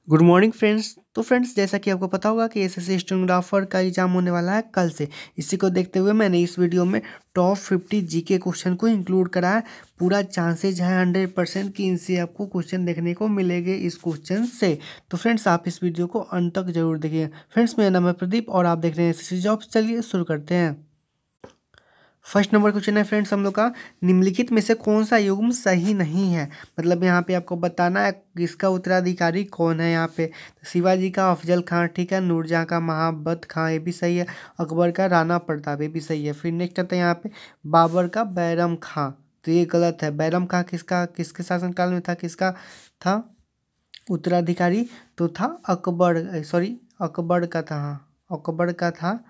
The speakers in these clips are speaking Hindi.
Good morning friends. तो फ्रेंड्स, जैसा कि आपको पता होगा कि एसएससी स्टेनोग्राफर का एग्जाम होने वाला है कल से। इसी को देखते हुए मैंने इस वीडियो में टॉप 50 जीके क्वेश्चन को इंक्लूड करा है। पूरा चांसेज है 100% कि इनसे आपको क्वेश्चन देखने को मिलेंगे इस क्वेश्चन से। तो फ्रेंड्स, आप इस वीडियो को अंत तक जरूर देखिए। फ्रेंड्स, मेरा नाम है प्रदीप और आप देख रहे हैं एसएससी जॉब्स। चलिए शुरू करते हैं। फर्स्ट नंबर क्वेश्चन है फ्रेंड्स हम लोग का, निम्नलिखित में से कौन सा युग्म सही नहीं है। मतलब यहाँ पे आपको बताना है इसका उत्तराधिकारी कौन है। यहाँ पे तो शिवाजी का अफजल खां, ठीक है। नूरजहाँ का महाबत खां, ये भी सही है। अकबर का राणा प्रताप, ये भी सही है। फिर नेक्स्ट आता है यहाँ पे बाबर का बैरम खां, तो ये गलत है। बैरम खां किसके शासनकाल में था, किसका था उत्तराधिकारी? तो था अकबर, सॉरी अकबर का था, हाँ अकबर का था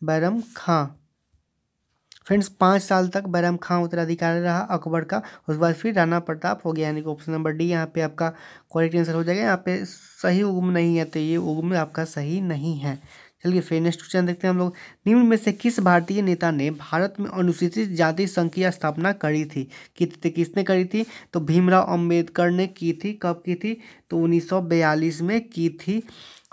बैरम खां। फ्रेंड्स, 5 साल तक बैरम खां उत्तराधिकारी रहा अकबर का। उसके बाद फिर राणा प्रताप हो गया, यानी कि ऑप्शन नंबर डी यहाँ पे आपका करेक्ट आंसर हो जाएगा। यहाँ पे सही उग्म नहीं है, तो ये उग्म आपका सही नहीं है। चलिए फिर नेक्स्ट क्वेश्चन देखते हैं हम लोग। निम्न में से किस भारतीय नेता ने भारत में अनुसूचित जाति संघ की स्थापना करी थी? किसने करी थी? तो भीमराव अंबेडकर ने की थी। कब की थी? तो 1942 में की थी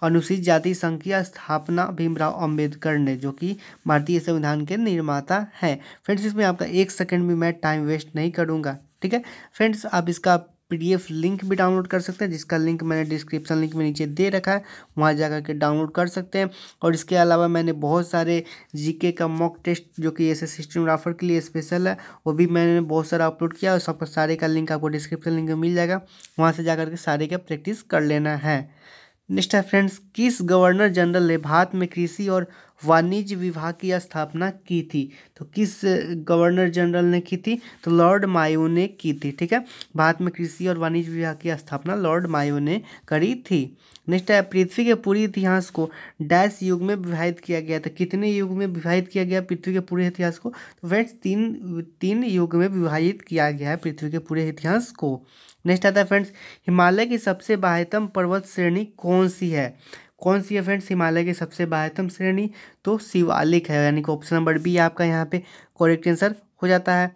अनुसूचित जाति संघ की स्थापना भीमराव अंबेडकर ने, जो कि भारतीय संविधान के निर्माता हैं। फ्रेंड्स, इसमें आपका 1 सेकंड भी मैं टाइम वेस्ट नहीं करूंगा, ठीक है। फ्रेंड्स, आप इसका पीडीएफ लिंक भी डाउनलोड कर सकते हैं, जिसका लिंक मैंने डिस्क्रिप्शन लिंक में नीचे दे रखा है, वहाँ जा करके डाउनलोड कर सकते हैं। और इसके अलावा मैंने बहुत सारे जीके का मॉक टेस्ट जो कि एसएससी स्टेनोग्राफर के लिए स्पेशल है, वो भी मैंने बहुत सारा अपलोड किया, और सब सारे का लिंक आपको डिस्क्रिप्शन लिंक में मिल जाएगा, वहाँ से जा करके सारे का प्रैक्टिस कर लेना है। नेक्स्ट है फ्रेंड्स, किस गवर्नर जनरल ने भारत में कृषि और वाणिज्य विभाग की स्थापना की थी? तो किस गवर्नर जनरल ने की थी? तो लॉर्ड मायो ने की थी, ठीक है। भारत में कृषि और वाणिज्य विभाग की स्थापना लॉर्ड मायो ने करी थी। नेक्स्ट है, पृथ्वी के पूरे इतिहास को डैश युग में विभाजित किया गया था? कितने युग में विभाजित किया गया पृथ्वी के पूरे इतिहास को? तो फ्रेंड्स, तीन युग में विभाजित किया गया है पृथ्वी के पूरे इतिहास को। नेक्स्ट आता है फ्रेंड्स, हिमालय की सबसे बाह्यतम पर्वत श्रेणी कौन सी है? कौन सी है फ्रेंड्स हिमालय की सबसे बाह्यतम श्रेणी? तो शिवालिक है, यानी कि ऑप्शन नंबर बी आपका यहाँ पे करेक्ट आंसर हो जाता है।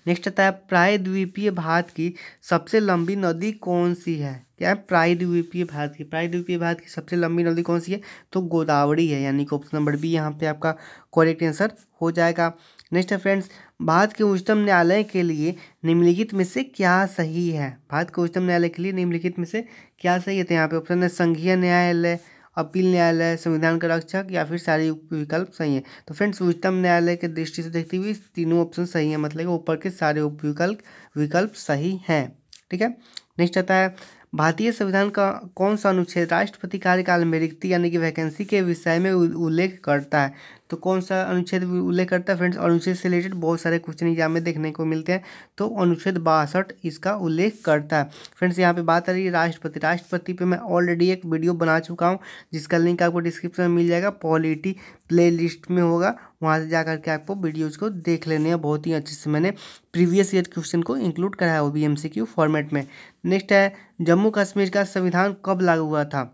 नेक्स्ट आता है, प्रायद्वीपीय भारत की सबसे लंबी नदी कौन सी है? क्या है? प्रायद्वीपीय भारत की सबसे लंबी नदी कौन सी है? तो गोदावरी है, यानी कि ऑप्शन नंबर बी यहाँ पे आपका करेक्ट आंसर हो जाएगा। नेक्स्ट है फ्रेंड्स, भारत के उच्चतम न्यायालय के लिए निम्नलिखित में से क्या सही है? भारत के उच्चतम न्यायालय के लिए निम्नलिखित में से क्या सही है? तो यहाँ पे ऑप्शन है संघीय न्यायालय, अपील न्यायालय, संविधान का रक्षक, या फिर सारे विकल्प सही है। तो फ्रेंड्स, उच्चतम न्यायालय के दृष्टि से देखते हुए तीनों ऑप्शन सही है, मतलब ऊपर के सारे विकल्प सही हैं, ठीक है। नेक्स्ट आता है, भारतीय संविधान का कौन सा अनुच्छेद राष्ट्रपति कार्यकाल में रिक्ति यानी कि वैकेंसी के विषय में उल्लेख करता है? तो कौन सा अनुच्छेद उल्लेख करता है फ्रेंड्स? अनुच्छेद से रिलेटेड बहुत सारे क्वेश्चन एग्जाम में देखने को मिलते हैं, तो अनुच्छेद 62 इसका उल्लेख करता है। फ्रेंड्स, यहाँ पे बात आ रही है राष्ट्रपति पे मैं ऑलरेडी एक वीडियो बना चुका हूँ, जिसका लिंक आपको डिस्क्रिप्शन में मिल जाएगा, पॉलिटी प्ले लिस्ट में होगा, वहाँ से जा करके आपको वीडियोज़ को देख लेने हैं। बहुत ही अच्छे से मैंने प्रीवियस ईयर क्वेश्चन को इंक्लूड करा है, वो भी MCQ फॉर्मेट में। नेक्स्ट है, जम्मू कश्मीर का संविधान कब लागू हुआ था?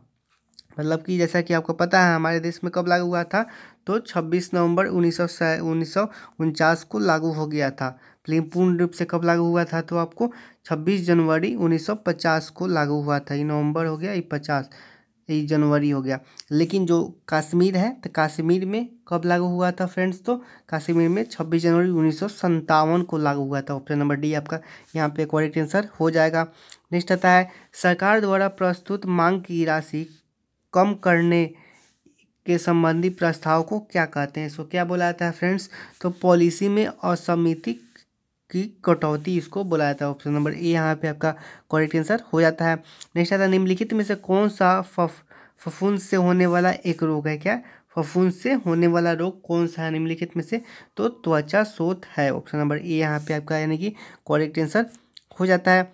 मतलब कि जैसा कि आपको पता है हमारे देश में कब लागू हुआ था? तो 26 नवंबर 1949 को लागू हो गया था। लेकिन पूर्ण रूप से कब लागू हुआ था? तो आपको 26 जनवरी 1950 को लागू हुआ था। ये नवंबर हो गया, ये 50, ये जनवरी हो गया। लेकिन जो कश्मीर है, तो कश्मीर में कब लागू हुआ था फ्रेंड्स? तो कश्मीर में 26 जनवरी 1957 को लागू हुआ था। ऑप्शन नंबर डी आपका यहाँ पे करेक्ट आंसर हो जाएगा। नेक्स्ट आता है, सरकार द्वारा प्रस्तुत मांग की राशि कम करने के संबंधी प्रस्ताव को क्या कहते हैं? इसको क्या बोला जाता है फ्रेंड्स? तो पॉलिसी में असमिति की कटौती इसको बोला जाता है। ऑप्शन नंबर ए यहाँ पे आपका करेक्ट आंसर हो जाता है। नेक्स्ट आता है, निम्नलिखित में से कौन सा फफूंद से होने वाला एक रोग है? क्या? फफूंद से होने वाला रोग कौन सा है निम्नलिखित में से? तो त्वचा शोथ है। ऑप्शन नंबर ए यहाँ पे आपका यानी कि करेक्ट आंसर हो जाता है।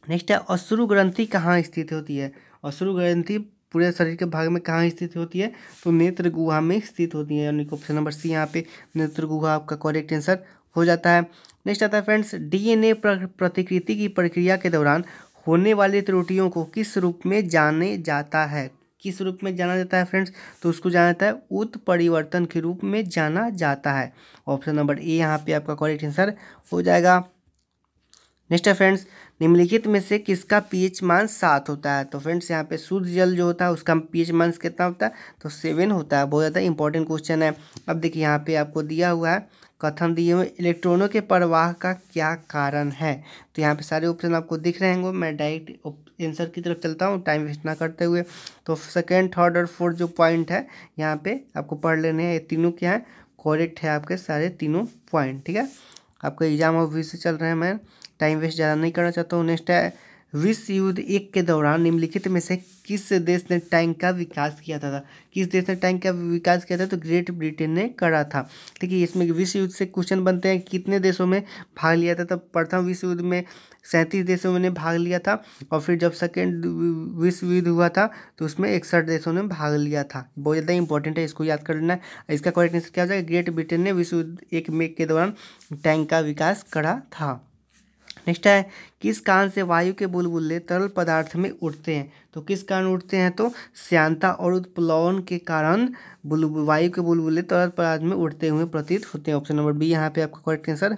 नेक्स्ट है, अश्रु ग्रंथि कहाँ स्थित होती है? अश्रु ग्रंथि पूरे शरीर के भाग में कहाँ स्थित होती है? तो नेत्र गुहा में स्थित होती है, यानी कि ऑप्शन नंबर सी यहाँ पे नेत्र गुहा आपका करेक्ट आंसर हो जाता है। नेक्स्ट आता है फ्रेंड्स, DNA प्रतिकृति की प्रक्रिया के दौरान होने वाली त्रुटियों को किस रूप में जाने जाता है? किस रूप में जाना जाता है फ्रेंड्स? तो उसको जाना जाता है उत्परिवर्तन के रूप में जाना जाता है। ऑप्शन नंबर ए यहाँ पे आपका करेक्ट आंसर हो जाएगा। नेक्स्ट है फ्रेंड्स, निम्नलिखित में से किसका पीएच मान 7 होता है? तो फ्रेंड्स यहाँ पे शुद्ध जल जो होता है उसका पीएच मान कितना होता है? तो 7 होता है। बहुत ज़्यादा इंपॉर्टेंट क्वेश्चन है। अब देखिए यहाँ पे आपको दिया हुआ है, कथन दिए हुए इलेक्ट्रॉनों के प्रवाह का क्या कारण है? तो यहाँ पे सारे ऑप्शन आपको दिख रहे होंगे। मैं डायरेक्ट आंसर की तरफ चलता हूँ टाइम वेस्ट ना करते हुए। तो सेकेंड, थर्ड और फोर्थ जो पॉइंट है यहाँ पे आपको पढ़ लेने हैं। ये तीनों क्या है? करेक्ट है आपके सारे तीनों पॉइंट। ठीक है, आपका एग्जाम अभी से चल रहे हैं, मैं टाइम वेस्ट ज़्यादा नहीं करना चाहता हूँ। नेक्स्ट है, विश्व युद्ध एक के दौरान निम्नलिखित में से किस देश ने टैंक का विकास किया था? किस देश ने टैंक का विकास किया था? तो ग्रेट ब्रिटेन ने करा था। देखिए इसमें विश्व युद्ध से क्वेश्चन बनते हैं, कितने देशों में भाग लिया था? तब प्रथम विश्व युद्ध में 37 देशों ने भाग लिया था, और फिर जब सेकेंड विश्व युद्ध हुआ था तो उसमें 61 देशों ने भाग लिया था। बहुत ज़्यादा इंपॉर्टेंट है, इसको याद कर लेना है। इसका करेक्ट आंसर क्या हो जाएगा? ग्रेट ब्रिटेन ने विश्व युद्ध एक में के दौरान टैंक का विकास करा था। नेक्स्ट है, किस कारण से वायु के बुलबुले तरल पदार्थ में उड़ते हैं? तो किस कारण उड़ते हैं? तो श्यानता और उत्प्लवन के कारण वायु के बुलबुले तरल पदार्थ में उड़ते हुए प्रतीत होते हैं। ऑप्शन नंबर बी यहाँ पे आपका करेक्ट आंसर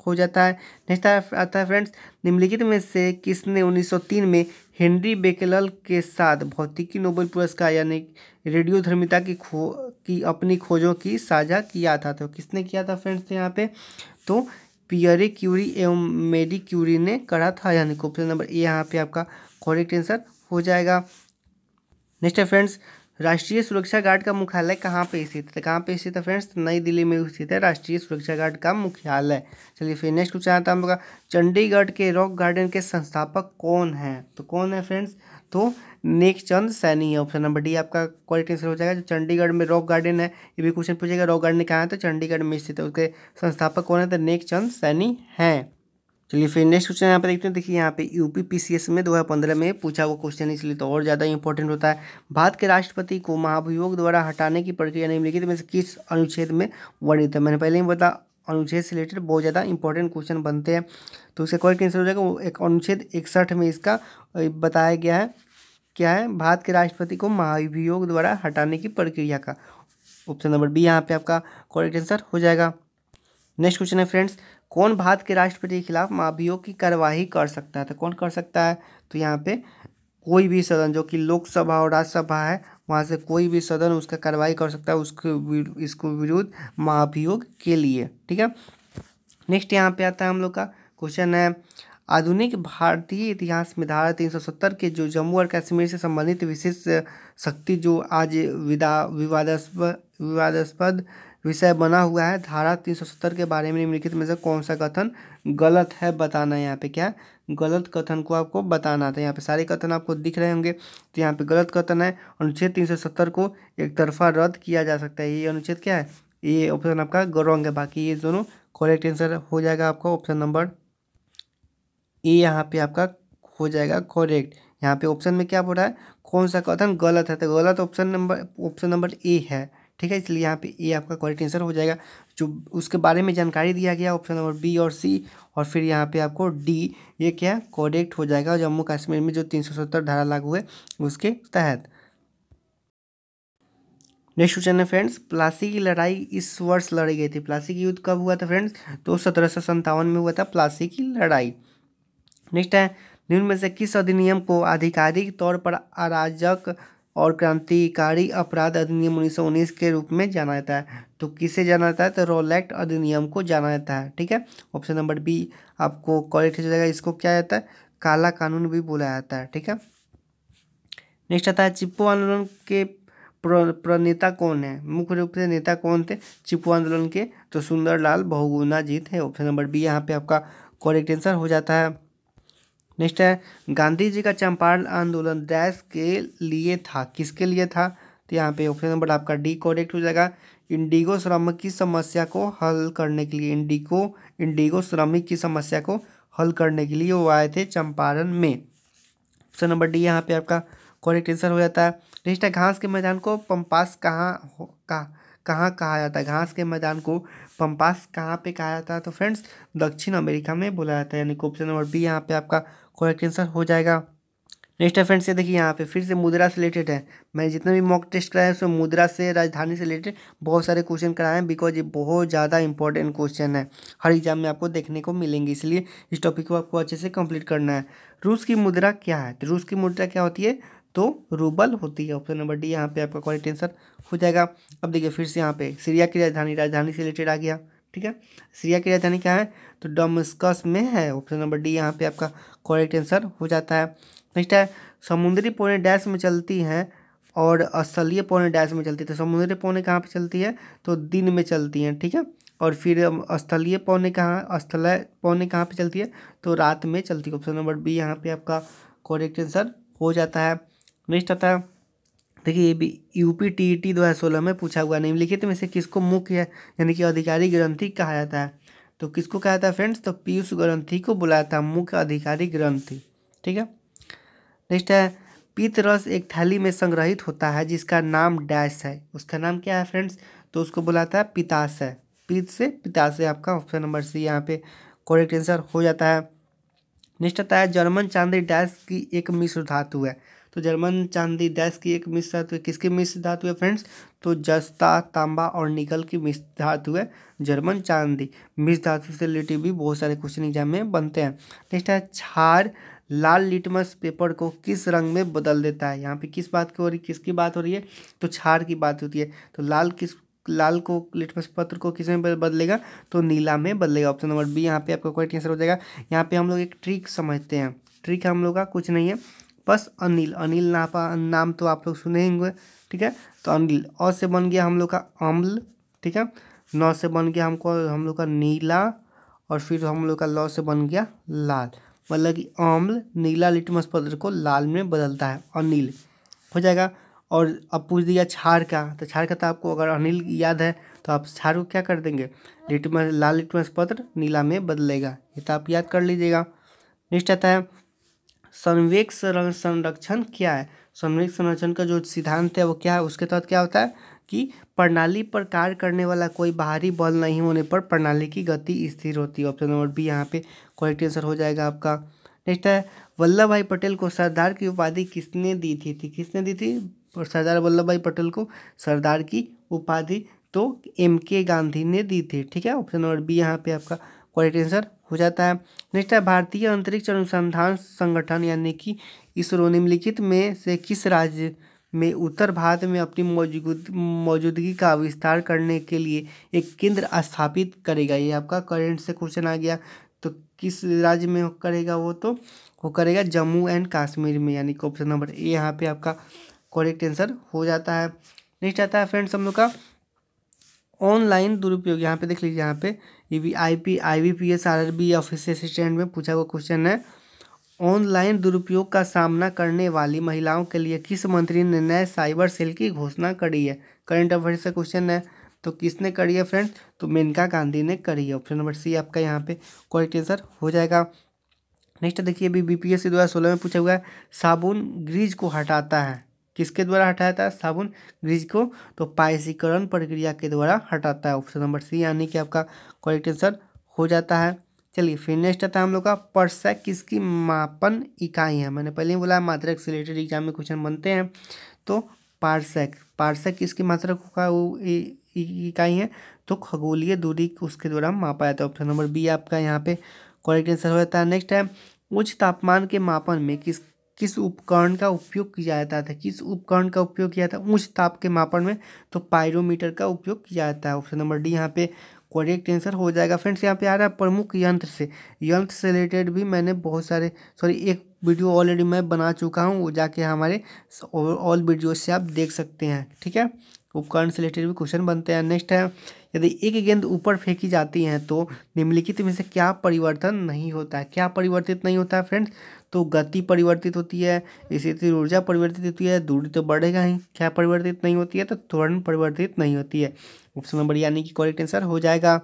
हो जाता है। नेक्स्ट आता है फ्रेंड्स, निम्नलिखित में से किसने 1903 में हेनरी बेकेलर के साथ भौतिकी नोबेल पुरस्कार यानी रेडियोधर्मिता की अपनी खोजों की साझा किया था? तो किसने किया था फ्रेंड्स यहाँ पे? तो पियरे क्यूरी एवं मेरी क्यूरी ने करा था, यानी कि ऑप्शन नंबर ए यहाँ पे आपका करेक्ट आंसर हो जाएगा। नेक्स्ट है फ्रेंड्स, राष्ट्रीय सुरक्षा गार्ड का मुख्यालय कहाँ पे स्थित है? कहाँ पे स्थित है फ्रेंड्स? नई दिल्ली में स्थित है राष्ट्रीय सुरक्षा गार्ड का मुख्यालय। चलिए फिर नेक्स्ट क्वेश्चन आता है हम लोग का, चंडीगढ़ के रॉक गार्डन के संस्थापक कौन है? तो कौन है फ्रेंड्स? तो नेकचंद सैनी है। ऑप्शन नंबर डी आपका करेक्ट आंसर हो जाएगा। जो चंडीगढ़ में रॉक गार्डन है, ये भी क्वेश्चन पूछेगा, रॉक गार्डन कहाँ है? तो चंडीगढ़ में स्थित है। उसके संस्थापक कौन है? तो नेकचंद सैनी हैं। चलिए फिर नेक्स्ट क्वेश्चन यहाँ पे देखते हैं। देखिए यहाँ पे यूपी पीसीएस में 2015 में पूछा हुआ क्वेश्चन, इसलिए तो और ज़्यादा इंपॉर्टेंट होता है। भारत के राष्ट्रपति को महाभियोग द्वारा हटाने की प्रक्रिया निम्नलिखित में से किस अनुच्छेद में वर्णित है? मैंने पहले ही बता, अनुच्छेद से रिलेटेड बहुत ज़्यादा इंपॉर्टेंट क्वेश्चन बनते हैं। तो इसका करेक्ट आंसर हो जाएगा वो एक अनुच्छेद 61 में इसका बताया गया है। क्या है? भारत के राष्ट्रपति को महाभियोग द्वारा हटाने की प्रक्रिया का। ऑप्शन नंबर बी यहाँ पे आपका करेक्ट आंसर हो जाएगा। नेक्स्ट क्वेश्चन है फ्रेंड्स, कौन भारत के राष्ट्रपति के खिलाफ महाभियोग की कार्यवाही कर सकता है? तो कौन कर सकता है? तो यहाँ पे कोई भी सदन जो कि लोकसभा और राज्यसभा है, वहाँ से कोई भी सदन उसका कार्रवाई कर सकता है इसको विरुद्ध महाभियोग के लिए। ठीक है, नेक्स्ट यहाँ पे आता है हम लोग का क्वेश्चन है, आधुनिक भारतीय इतिहास में धारा 370 के जो जम्मू और कश्मीर से संबंधित विशेष शक्ति जो आज विवादास्पद विषय बना हुआ है, धारा 370 के बारे में निम्नलिखित में से कौन सा कथन गलत है? बताना है। यहाँ पे क्या गलत कथन को आपको बताना था। यहाँ पे सारे कथन आपको दिख रहे होंगे। तो यहाँ पे गलत कथन है, अनुच्छेद 370 को एक तरफा रद्द किया जा सकता है। ये अनुच्छेद क्या है? ये ऑप्शन आपका रॉन्ग है। बाकी ये दोनों करेक्ट आंसर हो जाएगा आपका ऑप्शन नंबर ए यहाँ पे आपका हो जाएगा करेक्ट। यहाँ पे ऑप्शन में क्या बोल रहा है? कौन सा कथन गलत है? तो गलत ऑप्शन नंबर ए है। ठीक है, इसलिए यहाँ पे ए आपका करेक्ट आंसर हो जाएगा। जो उसके बारे में जानकारी दिया गया ऑप्शन नंबर बी और सी, और फिर यहाँ पे आपको डी, ये क्या करेक्ट हो जाएगा जम्मू कश्मीर में जो 370 धारा लागू है उसके तहत। नेक्स्ट क्वेश्चन है फ्रेंड्स, प्लासी की लड़ाई इस वर्ष लड़ी गई थी। प्लासी की युद्ध कब हुआ था फ्रेंड्स? तो 1757 में हुआ था प्लासी की लड़ाई। नेक्स्ट है, निम्न में से किस अधिनियम को आधिकारिक तौर पर अराजक और क्रांतिकारी अपराध अधिनियम 1919 के रूप में जाना जाता है? तो किसे जाना जाता है? तो रॉलेट अधिनियम को जाना जाता है। ठीक है, ऑप्शन नंबर बी आपको करेक्ट हो जाएगा। इसको क्या जाता है? काला कानून भी बोला जाता है। ठीक है, नेक्स्ट आता है, चिपको आंदोलन के प्रणेता कौन है? मुख्य रूप से नेता कौन थे चिपको आंदोलन के? तो सुंदरलाल बहुगुणा जी थे। ऑप्शन नंबर बी यहाँ पे आपका करेक्ट आंसर हो जाता है। नेक्स्ट है, गांधी जी का चंपारण आंदोलन डैश के लिए था? किसके लिए था? तो यहाँ पे ऑप्शन नंबर आपका डी करेक्ट हो जाएगा। इंडिगो श्रमिक की समस्या को हल करने के लिए, इंडिगो श्रमिक की समस्या को हल करने के लिए वो आए थे चंपारण में। ऑप्शन नंबर डी यहाँ पे आपका करेक्ट आंसर हो जाता है। नेक्स्ट है, घास के मैदान को पंपास कहाँ कहा जाता है? घास के मैदान को पंपास कहाँ पे कहा जाता है? तो फ्रेंड्स दक्षिण अमेरिका में बोला जाता है, यानी कि ऑप्शन नंबर बी यहाँ पे आपका करेक्ट आंसर हो जाएगा। नेक्स्ट है फ्रेंड्स, ये देखिए यहाँ पे फिर से मुद्रा से रिलेटेड है। मैंने जितने भी मॉक टेस्ट कराए हैं उसमें मुद्रा से, राजधानी से रिलेटेड बहुत सारे क्वेश्चन कराए हैं, बिकॉज ये बहुत ज़्यादा इंपॉर्टेंट क्वेश्चन है, हर एग्जाम में आपको देखने को मिलेंगे, इसलिए इस टॉपिक को आपको अच्छे से कंप्लीट करना है। रूस की मुद्रा क्या है? तो रूस की मुद्रा क्या होती है? तो रूबल होती है। ऑप्शन नंबर डी यहाँ पे आपका करेक्ट आंसर हो जाएगा। अब देखिए फिर से यहाँ पे सीरिया की राजधानी, राजधानी से रिलेटेड आ गया, ठीक है। सीरिया की राजधानी क्या है? तो डमस्कस में है। ऑप्शन नंबर डी यहाँ पे आपका करेक्ट आंसर हो जाता है। नेक्स्ट है, समुद्री पौने डैश में चलती हैं और स्थलीय पौने डैश में चलती है। तो समुद्री पौने कहाँ पे चलती है? तो दिन में चलती हैं, ठीक है। और फिर स्थलीय पौने कहाँ, स्थलीय पौने कहाँ पे चलती है? तो रात में चलती है। ऑप्शन नंबर बी यहाँ पे आपका करेक्ट आंसर हो जाता है। नेक्स्ट आता है, देखिए ये भी यूपी टीईटी 2016 में पूछा हुआ, निम्नलिखित में से किसको मुख्य यानी कि अधिकारी ग्रंथि कहा जाता है? तो किसको कहा जाता है फ्रेंड्स? तो पीयूष ग्रंथि को बुलाया था मुख्य अधिकारी ग्रंथि, ठीक है। नेक्स्ट है, पीत रस एक थैली में संग्रहित होता है जिसका नाम डैश है, उसका नाम क्या है फ्रेंड्स? तो उसको बुलाता है पित्ताशय। पीत से पित्ताशय आपका ऑप्शन नंबर सी यहाँ पे करेक्ट आंसर हो जाता है। नेक्स्ट आता है, जर्मन चांदी डैश की एक मिश्र धातु है। तो जर्मन चांदी डैश की एक मिश्र धातु है, किसकी मिश्र धातु है फ्रेंड्स? तो जस्ता, तांबा और निकल की मिश्र धातु है जर्मन चांदी। मिश्र धातु से रिलेटेड भी बहुत सारे क्वेश्चन एग्जाम में बनते हैं। नेक्स्ट है, क्षार लाल लिटमस पेपर को किस रंग में बदल देता है? यहाँ पे किस बात की हो रही, किसकी बात हो रही है? तो क्षार की बात होती है। तो लाल को, लिटमस पत्र को किस में बदलेगा? तो नीला में बदलेगा। ऑप्शन नंबर बी यहाँ पे आपका करेक्ट आंसर हो जाएगा। यहाँ पे हम लोग एक ट्रिक समझते हैं। ट्रिक हम लोग का कुछ नहीं है, बस अनिल, अनिल नाम तो आप लोग सुने होंगे, ठीक है। तो अनिल, अ से बन गया हम लोग का अम्ल, ठीक है। नौ से बन गया हम लोग का नीला, और फिर हम लोग का लौ से बन गया लाल। मतलब कि अम्ल नीला लिटमस पत्र को लाल में बदलता है, अनिल हो जाएगा। और अब पूछ दिया क्षार का, तो क्षार का तो आपको अगर अनिल याद है तो आप क्षार को क्या कर देंगे? लाल लिटमस पत्र नीला में बदलेगा, ये तो आप याद कर लीजिएगा। नेक्स्ट आता है, संवेग संरक्षण क्या है? संवेग संरक्षण का जो सिद्धांत है वो क्या है? उसके तहत क्या होता है कि प्रणाली पर कार्य करने वाला कोई बाहरी बल नहीं होने पर प्रणाली की गति स्थिर होती है। ऑप्शन नंबर बी यहाँ पे करेक्ट आंसर हो जाएगा आपका। नेक्स्ट है, वल्लभ भाई पटेल को सरदार की उपाधि किसने दी थी? किसने दी थी सरदार वल्लभ भाई पटेल को सरदार की उपाधि? तो MK गांधी ने दी थी, ठीक है। ऑप्शन नंबर बी यहाँ पे आपका करेक्ट आंसर हो जाता है। नेक्स्ट है, भारतीय अंतरिक्ष अनुसंधान संगठन यानी कि इसरो निम्नलिखित में से किस राज्य में उत्तर भारत में अपनी मौजूदगी का विस्तार करने के लिए एक केंद्र स्थापित करेगा? ये आपका करंट से क्वेश्चन आ गया। तो किस राज्य में करेगा वो? तो वो करेगा जम्मू एंड कश्मीर में, यानी कि ऑप्शन नंबर ए यहाँ पे आपका करेक्ट आंसर हो जाता है। नेक्स्ट आता है फ्रेंड्स हम लोग का ऑनलाइन दुरुपयोग। यहाँ पे देख लीजिए, यहाँ पे IBPS RRB ऑफिस असिस्टेंट में पूछा हुआ क्वेश्चन है, ऑनलाइन दुरुपयोग का सामना करने वाली महिलाओं के लिए किस मंत्री ने नए साइबर सेल की घोषणा करी है? करंट अफेयर से क्वेश्चन है, तो किसने करी है फ्रेंड्स? तो मेनका गांधी ने करी है। ऑप्शन नंबर सी आपका यहाँ पे करेक्ट आंसर हो जाएगा। नेक्स्ट देखिए, अभी BPSC 2016 में पूछा हुआ है, साबुन ग्रीज को हटाता है, किसके द्वारा हटाता है साबुन ग्रीज को? तो पायसीकरण प्रक्रिया के द्वारा हटाता है। ऑप्शन नंबर सी यानी कि आपका करेक्ट आंसर हो जाता है। चलिए फिर नेक्स्ट आता है हम लोग का, परसेक किसकी मापन इकाई है? मैंने पहले ही बोला मात्रक से रिलेटेड एग्जाम में क्वेश्चन बनते हैं। तो पारसेक, पारसेक किसकी मात्रक का इकाई है? तो खगोलीय दूरी उसके द्वारा मापा जाता है। ऑप्शन नंबर बी आपका यहाँ पे करेक्ट आंसर हो जाता है। नेक्स्ट है, उच्च तापमान के मापन में किस उपकरण का उपयोग किया जाता था? किस उपकरण का उपयोग किया था उच्च ताप के मापन में? तो पायरोमीटर का उपयोग किया जाता है। ऑप्शन नंबर डी यहाँ पे करेक्ट आंसर हो जाएगा। फ्रेंड्स यहाँ पे आ रहा है प्रमुख यंत्र से, यंत्र से रिलेटेड भी मैंने बहुत सारे एक वीडियो ऑलरेडी मैं बना चुका हूँ, वो जाके हमारे ऑल वीडियो से आप देख सकते हैं, ठीक है। उपकरण से रिलेटेड भी क्वेश्चन बनते हैं। नेक्स्ट है, यदि एक गेंद ऊपर फेंकी जाती है तो निम्नलिखित में से क्या परिवर्तन नहीं होता है? क्या परिवर्तित नहीं होता है फ्रेंड्स? तो गति परिवर्तित होती है, इसी तरह ऊर्जा परिवर्तित होती है, दूरी तो बढ़ेगा ही। क्या परिवर्तित नहीं होती है? तो त्वरण परिवर्तित नहीं होती है। ऑप्शन नंबर यानी कि करेक्ट आंसर हो जाएगा।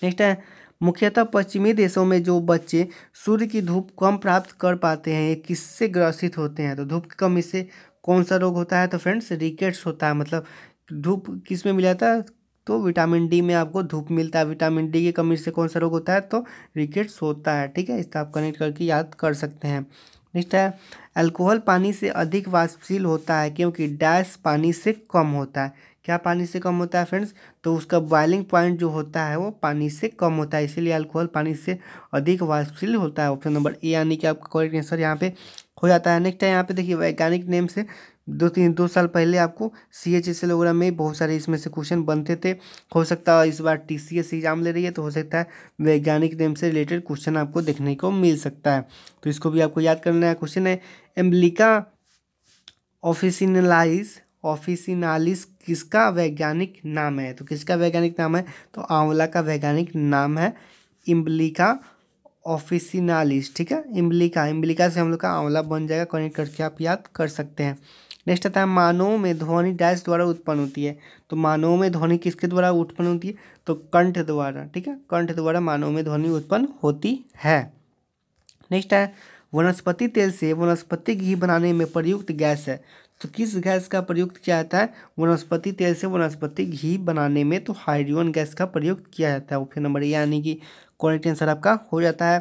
नेक्स्ट है, मुख्यतः पश्चिमी देशों में जो बच्चे सूर्य की धूप कम प्राप्त कर पाते हैं ये किससे ग्रसित होते हैं? तो धूप की कमी से कौन सा रोग होता है? तो फ्रेंड्स रिकेट्स होता है। मतलब धूप किस में मिला जाता है? तो विटामिन डी में आपको धूप मिलता है। विटामिन डी की कमी से कौन सा रोग होता है? तो रिकेट्स होता है, ठीक है। इसका आप कनेक्ट करके याद कर सकते हैं। नेक्स्ट है अल्कोहल पानी से अधिक वाष्पशील होता है क्योंकि डैश पानी से कम होता है। क्या पानी से कम होता है फ्रेंड्स? तो उसका बॉइलिंग पॉइंट जो होता है वो पानी से कम होता है, इसीलिए अल्कोहल पानी से अधिक वाष्पशील होता है। ऑप्शन नंबर ए यानी कि आपका करेक्ट आंसर यहाँ पे हो जाता है। नेक्स्ट है यहाँ पे देखिए वैज्ञानिक नेम से 2 साल पहले आपको CHSL वगैरह में बहुत सारे इसमें से क्वेश्चन बनते थे। हो सकता है इस बार TCS एग्जाम ले रही है तो हो सकता है वैज्ञानिक नेम से रिलेटेड क्वेश्चन आपको देखने को मिल सकता है, तो इसको भी आपको याद करना है। क्वेश्चन है एम्ब्लिका ऑफिसिनालिस किसका वैज्ञानिक नाम है? तो किसका वैज्ञानिक नाम है? तो आंवला का वैज्ञानिक नाम है इम्ब्लिका ऑफिसिनालिस। ठीक है, इम्ब्लिका से हम लोग का आंवला बन जाएगा, कनेक्ट करके आप याद कर सकते हैं। नेक्स्ट आता है मानव में ध्वनि डैश द्वारा उत्पन्न होती है। तो मानव में ध्वनि किसके द्वारा उत्पन्न होती है? तो कंठ द्वारा। ठीक है, कंठ द्वारा मानव में ध्वनि उत्पन्न होती है। नेक्स्ट है वनस्पति तेल से वनस्पति घी बनाने में प्रयुक्त गैस है। तो किस गैस का प्रयुक्त किया जाता है वनस्पति तेल से वनस्पति घी बनाने में? तो हाइड्रोजन गैस का प्रयुक्त किया जाता है। ऑप्शन नंबर यानी कि करेक्ट आंसर आपका हो जाता है।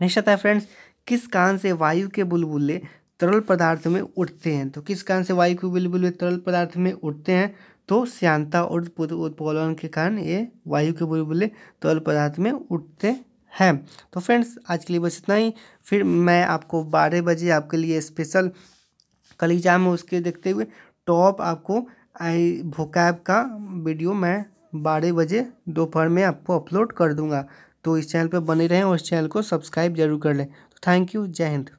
नेक्स्ट आता है फ्रेंड्स किस कारण से वायु के बुलबुले तरल पदार्थ में उठते हैं? तो किस कारण से वायु के बुलबुले तरल पदार्थ में उठते हैं? तो श्यानता और उत्प्लावन के कारण ये वायु के बुलबुले तरल पदार्थ में उठते हैं। तो फ्रेंड्स आज के लिए बस इतना ही, फिर मैं आपको 12 बजे आपके लिए स्पेशल कल एग्जाम है उसके देखते हुए टॉप आपको वोकैब का वीडियो मैं 12 बजे दोपहर में आपको अपलोड कर दूंगा। तो इस चैनल पर बने रहें और इस चैनल को सब्सक्राइब जरूर कर लें। तो थैंक यू, जय हिंद।